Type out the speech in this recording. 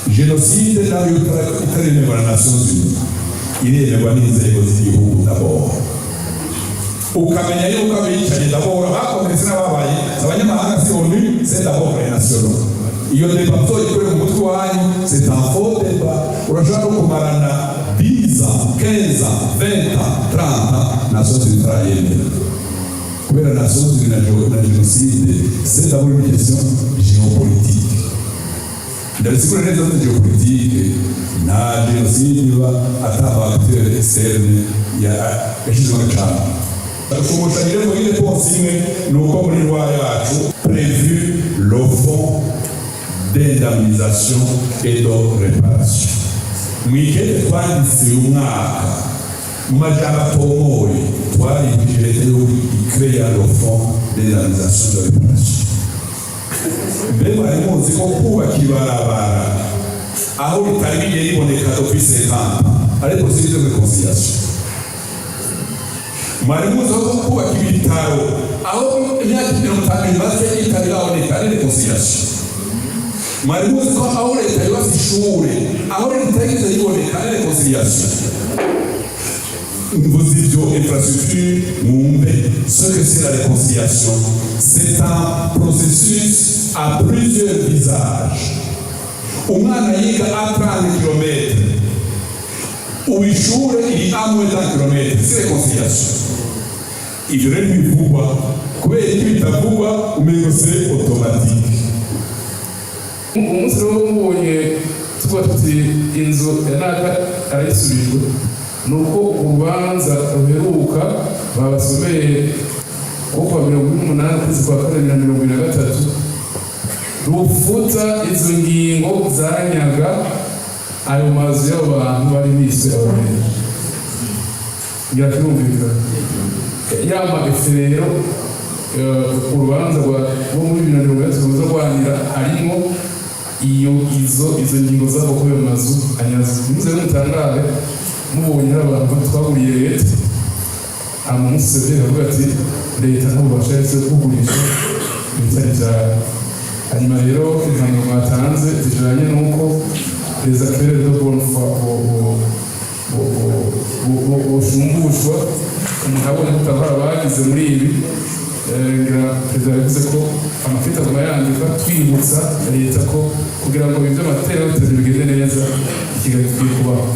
Génocide nayo itaremerwa na Nations Unies, iremerwa n'inzego z'igihugu d'abord. Ukamenya yuko abicaye d'abord bakomeretse n'ababaye abanyamahanga si ONU, c'est d'abord les nationaux. Iyo débat ikore mu mutwe wanyu, c'est un faux débat. Urashaka kumarana 10 ans, 15 ans, 20 ans, 30 ans, Nations Unies travaillent. Kubera Nations Unies na génocide, c'est d'abord une question géopolitique. Ndabisigura neza ko géopolitique na génocide ba ataba acteur externe yashizwe cyane. Umushanire mu ile ponsimwe nuko muri loi yacu prévu le fonds d'indemnisation et de réparation. Mwikete twanditse umwaka mu majambo atomoye twaribwije leta yo créer le fonds d'indemnisation et de réparation. Mbega ari muzi ko kubaka ibarabara aho bitari bigiye riboneka d'office d'État ariko procédure de réconciliation. Mwari muzi ko kubaka ibitaro aho imyaka 50 imaze itaraboneka ari réconciliation. Mwari muzi ko aho leta yubatse ishure aho leta yagize iboneka ari réconciliation. Vous dites infrastructure, ce que c'est la réconciliation, c'est un processus à plusieurs visages. Umwana yiga à 30 km, uishure ili à moins d'un kilomètre, c'est réconciliation. Il devrait lui voir, quoi il t'a voir, mais c'est automatique. Umunsi w'ubonye tuba tuti inzu yanaka arayisubijwe nuko urubanza ruheruka babasomeye kuko 18 kwezi kwa 2023 rufuta izo ngingo zanyaga ayo mazu y'abantu bari biswe ababiri. Yakumvika yama efero urubanza rwo muri 2023 ruza rwanira harimo izo ngingo zabo ko ayo mazu anyaze. Muze mutangabe mubonye abantu twaburiye leta amunsi avuga ati leta ntabwo bashatse kugurisha ibitari byawe. Hanyuma rero impanuro batanze zijanye n'uko les acteurs de bonne foi boshumbushwa umuntu kutabara bagize muri ibi. Ngira perezida yavuze ko amafita aguma yandika twibutsa leta ko kugira ngo ibyo amategeko bigende neza ikigali kigiye kubaho.